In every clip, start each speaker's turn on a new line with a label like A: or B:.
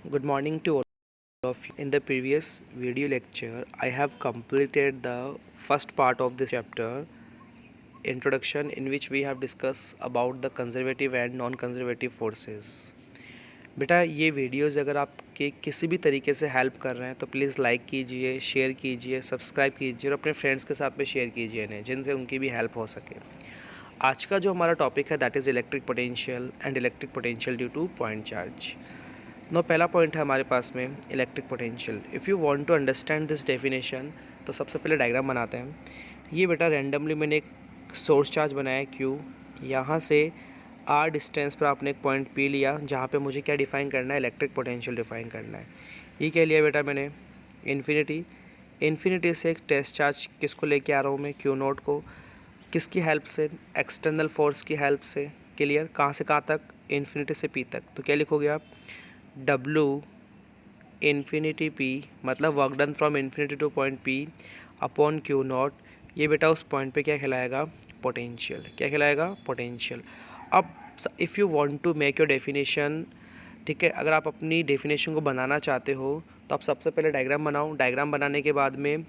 A: Good morning to all of you. In the previous video lecture, I have completed the first part of this chapter, introduction, in which we have discussed about the conservative and non-conservative forces. बेटा ये videos अगर आपके किसी भी तरीके से help कर रहे हैं तो प्लीज़ लाइक कीजिए, शेयर कीजिए, सब्सक्राइब कीजिए और अपने फ्रेंड्स के साथ में शेयर कीजिए इन्हें, जिनसे उनकी भी हेल्प हो सके। आज का जो हमारा टॉपिक है that is electric potential and electric potential due to point charge. No पहला पॉइंट है हमारे पास में electric potential. If you want to understand this definition तो सबसे पहले डायग्राम बनाते हैं। ये बेटा रैंडमली मैंने एक सोर्स चार्ज बनाया क्यू, यहाँ से आर डिस्टेंस पर आपने एक पॉइंट पी लिया जहाँ पे मुझे क्या डिफ़ाइन करना है, इलेक्ट्रिक पोटेंशियल डिफ़ाइन करना है। ये क्या लिया बेटा मैंने, इन्फिनिटी। इन्फिनिटी से एक टेस्ट चार्ज किसको लेके आ रहा हूँ मैं, क्यू नोट को, किसकी हेल्प से, एक्सटर्नल फोर्स की हेल्प से। क्लियर, कहाँ से कहाँ तक, इन्फिनिटी से पी तक। तो क्या लिखोगे आप, डब्लू इन्फिनिटी पी मतलब work done from infinity two point P upon Q not. ये बेटा उस पॉइंट पे क्या खिलाएगा, पोटेंशियल। क्या खिलाएगा, पोटेंशियल। अब if you want to make your definition, ठीक है, अगर आप अपनी डेफिनेशन को बनाना चाहते हो तो आप सबसे पहले डायग्राम बनाओ। डायग्राम बनाने के बाद में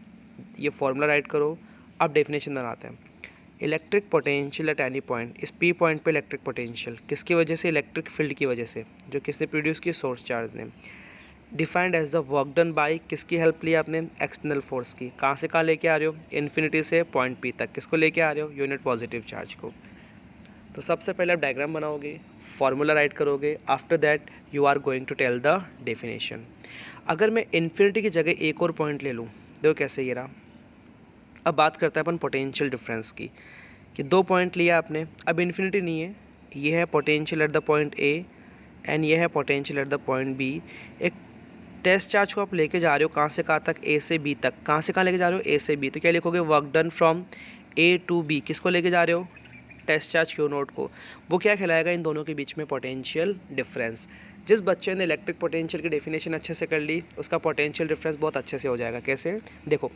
A: ये फॉर्मूला राइट करो। अब डेफिनेशन बनाते हैं। Electric potential at any point, इस पी पॉइंट पे इलेक्ट्रिक पोटेंशियल किसकी वजह से, इलेक्ट्रिक फील्ड की वजह से, जो किसने प्रोड्यूस की, सोर्स चार्ज ने। Defined as the work done by, किसकी हेल्प ली आपने, एक्सटर्नल फोर्स की। कहाँ से कहाँ लेके आ रहे हो, इन्फिनिटी से पॉइंट पी तक। किसको लेके आ रहे हो, यूनिट पॉजिटिव चार्ज को। तो सबसे पहले आप डायग्राम बनाओगे, फार्मूला राइट करोगे, after that you are going to tell the definition. अगर मैं इन्फिनिटी की जगह एक और पॉइंट ले लूँ, देखो कैसे ये रहा। अब बात करते हैं अपन पोटेंशियल डिफरेंस की, कि दो पॉइंट लिया आपने, अब इन्फिनिटी नहीं है, ये है potential at the point A and ये है potential at the point B. एक टेस्ट चार्ज को आप लेके जा रहे हो कहाँ से कहाँ तक, ए से बी तक। कहाँ से कहाँ लेके जा रहे हो, ए से बी। तो क्या लिखोगे, work done from A to B. किसको लेके जा रहे हो, टेस्ट चार्ज क्यू नोट को। वो क्या खिलाएगा, इन दोनों के बीच में पोटेंशियल डिफरेंस। जिस बच्चे ने इलेक्ट्रिक पोटेंशियल की डेफिनेशन अच्छे से कर ली, उसका पोटेंशियल डिफरेंस बहुत अच्छे से हो जाएगा। कैसे, देखो,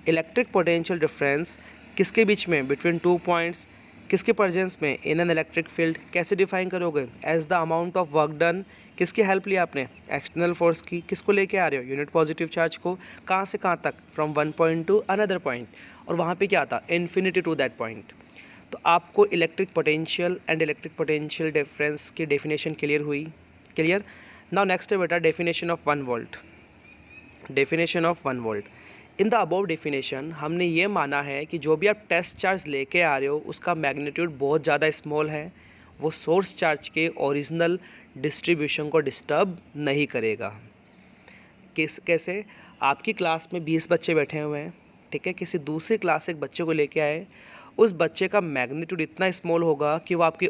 A: इलेक्ट्रिक पोटेंशियल डिफरेंस किसके बीच में, बिटवीन टू पॉइंट्स, किसके प्रेजेंस में, इन एन इलेक्ट्रिक फील्ड। कैसे डिफाइन करोगे, as the amount of work done. किसकी हेल्प लिया आपने, एक्सटर्नल फोर्स की। किसको लेके आ रहे हो, यूनिट पॉजिटिव चार्ज को। कहाँ से कहाँ तक, from one point two another point. और वहाँ पे क्या था, इन्फिनिटी टू दैट पॉइंट। तो आपको electric potential and electric potential difference की डेफिनेशन क्लियर हुई। क्लियर। नाउ नेक्स्ट है बेटा definition of 1 volt. Definition of 1 volt, in the above definition हमने ये माना है कि जो भी आप टेस्ट चार्ज लेके आ रहे हो उसका मैग्नीट्यूड बहुत ज़्यादा स्मॉल है, वो सोर्स चार्ज के ओरिजिनल डिस्ट्रीब्यूशन को डिस्टर्ब नहीं करेगा। कैसे, आपकी क्लास में 20 बच्चे बैठे हुए हैं, ठीक है, किसी दूसरी क्लास से एक बच्चे को लेके आए, उस बच्चे का मैग्नीट्यूड इतना स्मॉल होगा कि वो आपकी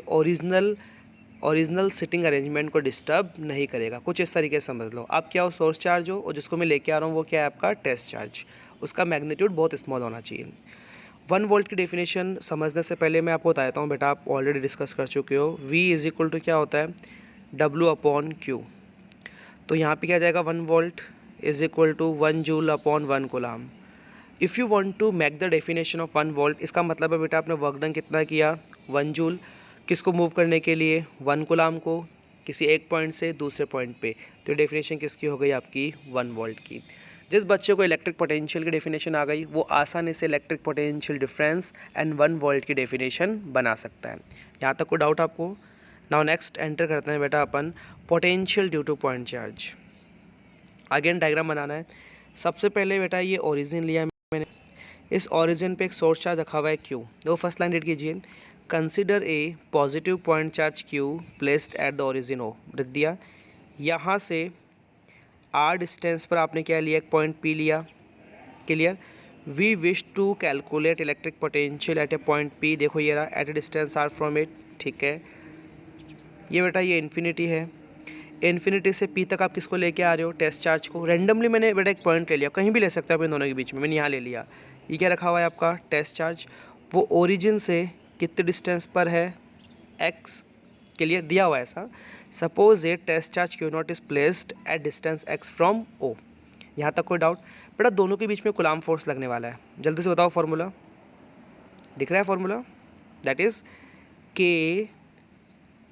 A: ओरिजिनल सिटिंग अरेंजमेंट को डिस्टर्ब नहीं करेगा। कुछ इस तरीके से समझ लो, आप क्या हो, सोर्स चार्ज हो, और जिसको मैं लेके आ रहा हूँ वो क्या है, आपका टेस्ट चार्ज। उसका मैग्नीट्यूड बहुत स्मॉल होना चाहिए। 1 वोल्ट की डेफिनेशन समझने से पहले मैं आपको बता देता हूँ बेटा, आप ऑलरेडी डिस्कस कर चुके हो। V इज इक्वल टू क्या होता है, W अपॉन Q। तो यहाँ पे क्या जाएगा, 1 volt is equal to 1 joule upon 1 coulomb. If you want to make the definition of 1 volt, इसका मतलब है बेटा आपने वर्क डन कितना किया, 1 जूल। किसको मूव करने के लिए, 1 कूलम को, किसी एक पॉइंट से दूसरे पॉइंट पे। तो डेफिनेशन किसकी हो गई, आपकी 1 वोल्ट की। जिस बच्चे को इलेक्ट्रिक पोटेंशियल की डेफिनेशन आ गई, वो आसानी से electric potential difference and 1 volt की डेफिनेशन बना सकता है। यहाँ तक कोई डाउट आपको। नाउ नेक्स्ट एंटर करते हैं बेटा अपन potential due to point charge. Again diagram बनाना है। सबसे पहले बेटा ये ओरिजिन लिया मैंने, इस ओरिजिन पे एक सोर्स चार्ज रखा हुआ है क्यू। दो फर्स्ट लाइन रीड कीजिए, consider a positive point charge Q placed at the origin O, रख दिया। यहाँ से आर डिस्टेंस पर आपने क्या लिया, एक पॉइंट पी लिया। Clear. We wish to calculate electric potential at a point P, देखो ये रहा, at a distance r from it, ठीक है। ये बेटा ये इन्फिनिटी है, इन्फिनिटी से पी तक आप किसको लेके आ रहे हो, टेस्ट चार्ज को। रैंडमली मैंने बेटा एक पॉइंट ले लिया, कहीं भी ले सकते हो आप इन दोनों के बीच में, मैंने यहाँ ले लिया। ये क्या रखा हुआ है आपका, टेस्ट चार्ज। वो ओरिजिन से कितने डिस्टेंस पर है, एक्स। क्लियर, दिया हुआ है ऐसा। Suppose a test charge Q naught is placed at distance x from O. यहाँ तक कोई डाउट। बेटा दोनों के बीच में कूलम्ब फोर्स लगने वाला है, जल्दी से बताओ फॉर्मूला। दिख रहा है फॉर्मूला, दैट इज के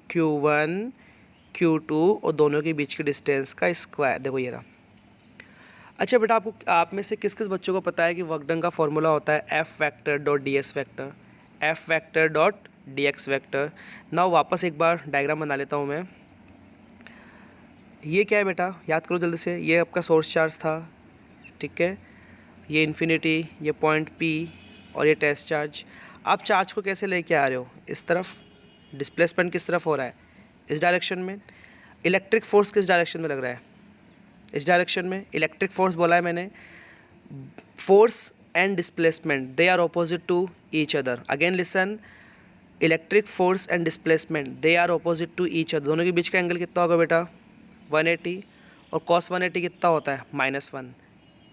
A: Q1 Q2 और दोनों के बीच के डिस्टेंस का स्क्वायर। देखो ये रहा। अच्छा बेटा, आप में से किस किस बच्चों को पता है कि वर्क डन का फॉर्मूला होता है F vector dot D S vector, F vector dot D x vector. ना वापस एक बार डायग्राम बना लेता हूँ मैं। ये क्या है बेटा, याद करो जल्दी से। ये आपका सोर्स चार्ज था, ठीक है, ये इन्फिनिटी, ये पॉइंट P और ये टेस्ट चार्ज। आप चार्ज को कैसे लेके आ रहे हो, इस तरफ। डिस्प्लेसमेंट किस तरफ हो रहा है, इस डायरेक्शन में। इलेक्ट्रिक फोर्स किस डायरेक्शन में लग रहा है, इस डायरेक्शन में। इलेक्ट्रिक फोर्स बोला है मैंने। Force and displacement they are opposite to each other. Again listen, electric force and displacement they are opposite to each other. दोनों के बीच का एंगल कितना होगा बेटा, 180, और cos 180 कितना होता है, -1।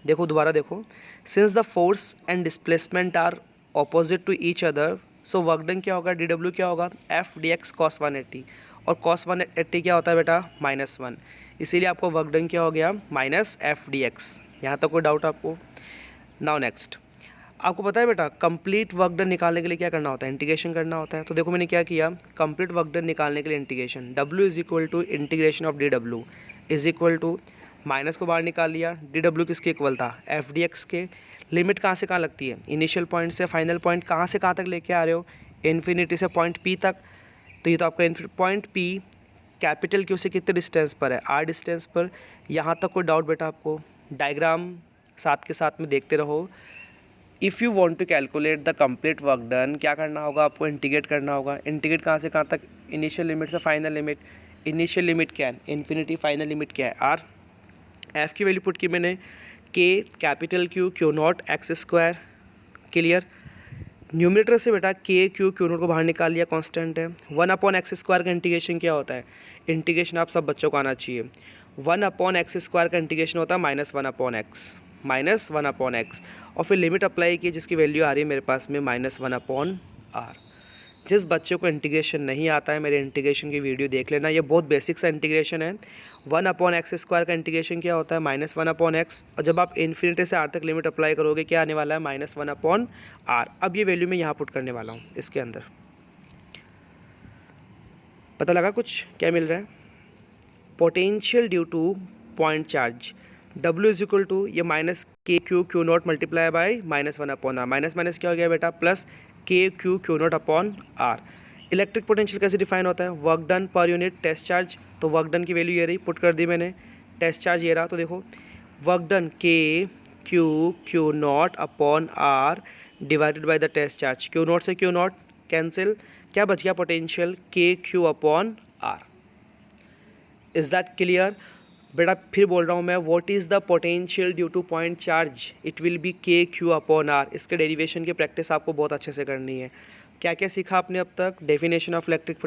A: देखो दोबारा देखो, since the force and displacement are opposite to each other, so work done क्या होगा, DW क्या होगा, एफ डी एक्स cos 180, और cos 180 क्या होता है बेटा, -1। इसीलिए आपको वर्क डन क्या हो गया, -FDX। यहाँ तक कोई डाउट आपको। नाउ नेक्स्ट, आपको पता है बेटा कंप्लीट वर्क डन निकालने के लिए क्या करना होता है, इंटीग्रेशन करना होता है। तो देखो मैंने क्या किया, कंप्लीट वर्क डन निकालने के लिए integration, W is equal to integration of DW is equal to, minus को बाहर निकाल लिया, DW किसके इक्वल था, FDX के। लिमिट कहाँ से कहाँ लगती है, इनिशियल पॉइंट से फाइनल पॉइंट कहाँ से कहाँ तक लेके आ रहे हो, इन्फिनिटी से पॉइंट P तक। तो ये तो आपका पॉइंट P कैपिटल Q से कितने डिस्टेंस पर है, R डिस्टेंस पर। यहाँ तक कोई डाउट बेटा आपको, डायग्राम साथ के साथ में देखते रहो। If you want to calculate the complete work done, क्या करना होगा आपको, इंटीग्रेट करना होगा। इंटीग्रेट कहाँ से कहाँ तक, इनिशियल लिमिट से फाइनल लिमिट। इनिशियल लिमिट क्या है, इन्फिनिटी, फाइनल लिमिट क्या है, आर। एफ की वैल्यू पुट की मैंने, के capital Q Q not x square. Clear. Numerator से बेटा के Q नॉट को बाहर निकाल लिया, कांस्टेंट है। 1/x स्क्वायर का इंटीग्रेशन क्या होता है, इंटीग्रेशन आप सब बच्चों को आना चाहिए। 1/x स्क्वायर का इंटीग्रेशन होता है -1/x, -1/x, और फिर लिमिट अप्लाई की जिसकी वैल्यू आ रही है मेरे पास में -1/r। जिस बच्चे को इंटीग्रेशन नहीं आता है, मेरे इंटीग्रेशन की वीडियो देख लेना, ये बहुत बेसिक सा इंटीग्रेशन है। 1/x स्क्वायर का इंटीग्रेशन क्या होता है, -1/x, और जब आप इन्फिनिटी से r तक लिमिट अप्लाई करोगे क्या आने वाला है, -1/r। अब ये वैल्यू मैं यहाँ पुट करने वाला हूँ इसके अंदर। पता लगा कुछ क्या मिल रहा है, potential due to point charge, W is equal to ये -KQ naught multiply by -1/r। Minus minus क्या हो गया बेटा, plus KQ naught upon R। Electric potential कैसे डिफाइन होता है, work done per unit test charge. तो वर्क डन की वैल्यू ये रही, पुट कर दी मैंने, टेस्ट चार्ज ये रहा। तो देखो work done KQ naught upon R divided by the test charge. Q naught से Q नॉट कैंसिल, क्या बच गया, potential KQ upon R। Is that clear बेटा। फिर बोल रहा हूँ मैं, what is the potential due to point charge, it will be KQ upon R। इसके डेरिवेशन की प्रैक्टिस आपको बहुत अच्छे से करनी है। क्या क्या सीखा आपने अब तक, definition of electric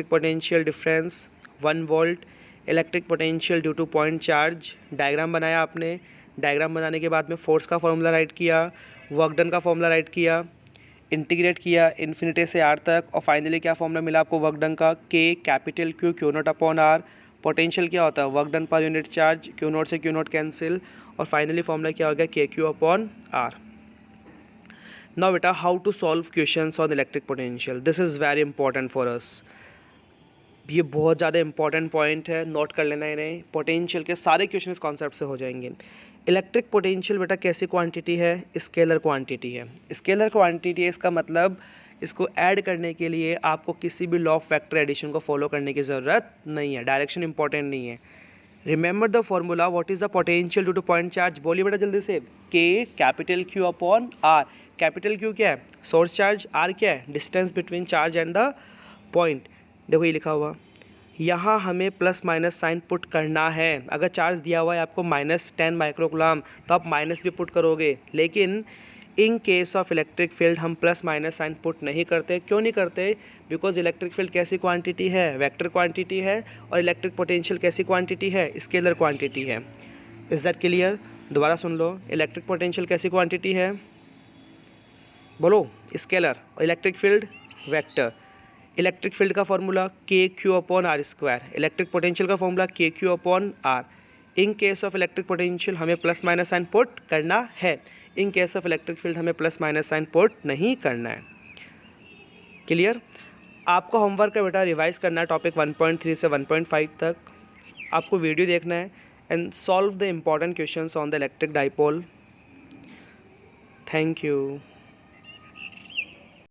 A: potential difference, 1 volt, electric potential due to point charge, diagram बनाया आपने। डायग्राम बनाने के बाद में फोर्स का फॉर्मूला राइट किया, वर्क डन का फॉर्मूला राइट किया, इंटीग्रेट किया इन्फिनिटी से R तक, और फाइनली क्या फॉर्मूला मिला आपको वर्क डन का, K capital Q not upon R। Potential क्या होता है, work done per unit charge, Q naught से Q नॉट कैंसिल, और फाइनली फॉर्मूला क्या हो गया, KQ अपॉन R। नाउ बेटा, how to solve questions on electric potential, this is very important for us. ये बहुत ज़्यादा इंपॉर्टेंट पॉइंट है, नोट कर लेना इन्हें। पोटेंशियल के सारे क्वेश्चन इस कॉन्सेप्ट से हो जाएंगे। इलेक्ट्रिक पोटेंशियल बेटा कैसी क्वांटिटी है, स्केलर क्वांटिटी है। स्केलर क्वांटिटी है, इसका मतलब इसको ऐड करने के लिए आपको किसी भी लॉ ऑफ फैक्टर एडिशन को फॉलो करने की ज़रूरत नहीं है, डायरेक्शन इंपॉर्टेंट नहीं है। Remember the formula, what is the potential due to point charge, बोलिए बेटा जल्दी से, K capital Q upon R। Capital Q क्या है, सोर्स चार्ज, R क्या है, distance between charge and the point. देखो ये लिखा हुआ, यहाँ हमें प्लस माइनस साइन पुट करना है। अगर चार्ज दिया हुआ है आपको -10 माइक्रोकूलम, तो आप माइनस भी पुट करोगे, लेकिन in case of electric field हम प्लस माइनस साइन पुट नहीं करते। क्यों नहीं करते, बिकॉज इलेक्ट्रिक फील्ड कैसी क्वांटिटी है, वेक्टर क्वांटिटी है, और इलेक्ट्रिक पोटेंशियल कैसी क्वांटिटी है, स्केलर क्वांटिटी है। इज़ दैट क्लियर, दोबारा सुन लो, इलेक्ट्रिक पोटेंशियल कैसी क्वांटिटी है, बोलो, स्केलर, और electric field vector. Electric field का formula KQ upon R square, electric potential का formula KQ upon R। In case of electric potential हमें प्लस माइनस साइन पुट करना है, इन केस ऑफ इलेक्ट्रिक फील्ड हमें plus minus sign put नहीं करना है। Clear. आपको होमवर्क है बेटा, रिवाइज करना है टॉपिक 1.3 से 1.5 तक। आपको वीडियो देखना है and solve the important questions on the electric dipole. Thank you.